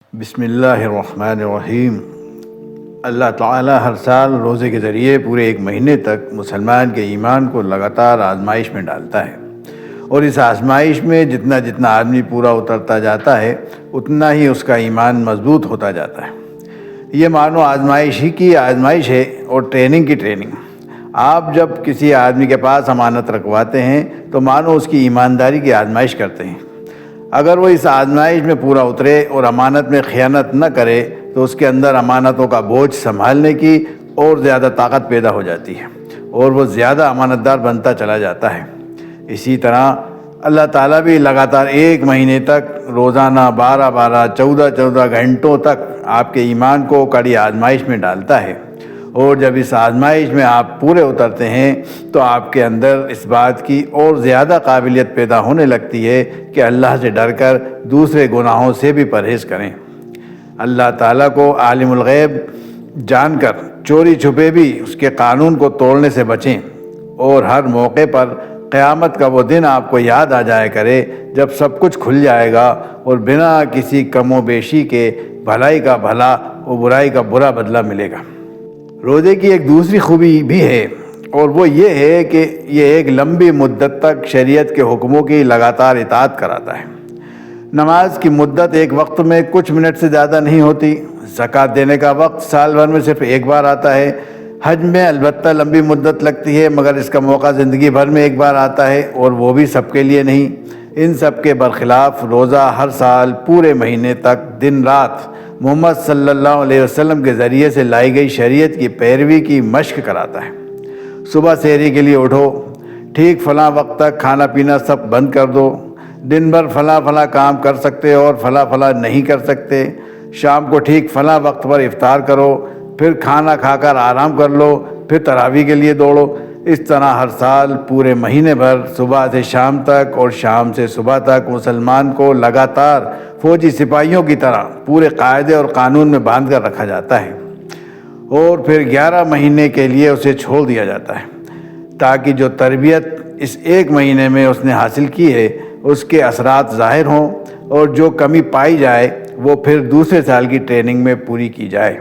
بسم اللہ الرحمن الرحیم۔ اللہ تعالیٰ ہر سال روزے کے ذریعے پورے ایک مہینے تک مسلمان کے ایمان کو لگاتار آزمائش میں ڈالتا ہے، اور اس آزمائش میں جتنا جتنا آدمی پورا اترتا جاتا ہے اتنا ہی اس کا ایمان مضبوط ہوتا جاتا ہے۔ یہ مانو آزمائش ہی کی آزمائش ہے اور ٹریننگ کی ٹریننگ۔ آپ جب کسی آدمی کے پاس امانت رکھواتے ہیں تو مانو اس کی ایمانداری کی آزمائش کرتے ہیں۔ اگر وہ اس آزمائش میں پورا اترے اور امانت میں خیانت نہ کرے تو اس کے اندر امانتوں کا بوجھ سنبھالنے کی اور زیادہ طاقت پیدا ہو جاتی ہے اور وہ زیادہ امانت دار بنتا چلا جاتا ہے۔ اسی طرح اللہ تعالیٰ بھی لگاتار ایک مہینے تک روزانہ 14 گھنٹوں تک آپ کے ایمان کو کڑی آزمائش میں ڈالتا ہے، اور جب اس آزمائش میں آپ پورے اترتے ہیں تو آپ کے اندر اس بات کی اور زیادہ قابلیت پیدا ہونے لگتی ہے کہ اللہ سے ڈر کر دوسرے گناہوں سے بھی پرہیز کریں۔ اللہ تعالیٰ کو عالم الغیب جان کر چوری چھپے بھی اس کے قانون کو توڑنے سے بچیں، اور ہر موقع پر قیامت کا وہ دن آپ کو یاد آ جایا کرے جب سب کچھ کھل جائے گا اور بنا کسی کم و بیشی کے بھلائی کا بھلا اور برائی کا برا بدلہ ملے گا۔ روزے کی ایک دوسری خوبی بھی ہے، اور وہ یہ ہے کہ یہ ایک لمبی مدت تک شریعت کے حکموں کی لگاتار اطاعت کراتا ہے۔ نماز کی مدت ایک وقت میں کچھ منٹ سے زیادہ نہیں ہوتی، زکوٰۃ دینے کا وقت سال بھر میں صرف ایک بار آتا ہے، حج میں البتہ لمبی مدت لگتی ہے مگر اس کا موقع زندگی بھر میں ایک بار آتا ہے، اور وہ بھی سب کے لیے نہیں۔ ان سب کے برخلاف روزہ ہر سال پورے مہینے تک دن رات محمد صلی اللہ علیہ وسلم کے ذریعے سے لائی گئی شریعت کی پیروی کی مشق کراتا ہے۔ صبح سحری کے لیے اٹھو، ٹھیک فلاں وقت تک کھانا پینا سب بند کر دو، دن بھر فلاں کام کر سکتے اور فلاں نہیں کر سکتے، شام کو ٹھیک فلاں وقت پر افطار کرو، پھر کھانا کھا کر آرام کر لو، پھر تراویح کے لیے دوڑو۔ اس طرح ہر سال پورے مہینے بھر صبح سے شام تک اور شام سے صبح تک مسلمان کو لگاتار فوجی سپاہیوں کی طرح پورے قاعدے اور قانون میں باندھ کر رکھا جاتا ہے، اور پھر 11 مہینے کے لیے اسے چھوڑ دیا جاتا ہے تاکہ جو تربیت اس ایک مہینے میں اس نے حاصل کی ہے اس کے اثرات ظاہر ہوں، اور جو کمی پائی جائے وہ پھر دوسرے سال کی ٹریننگ میں پوری کی جائے۔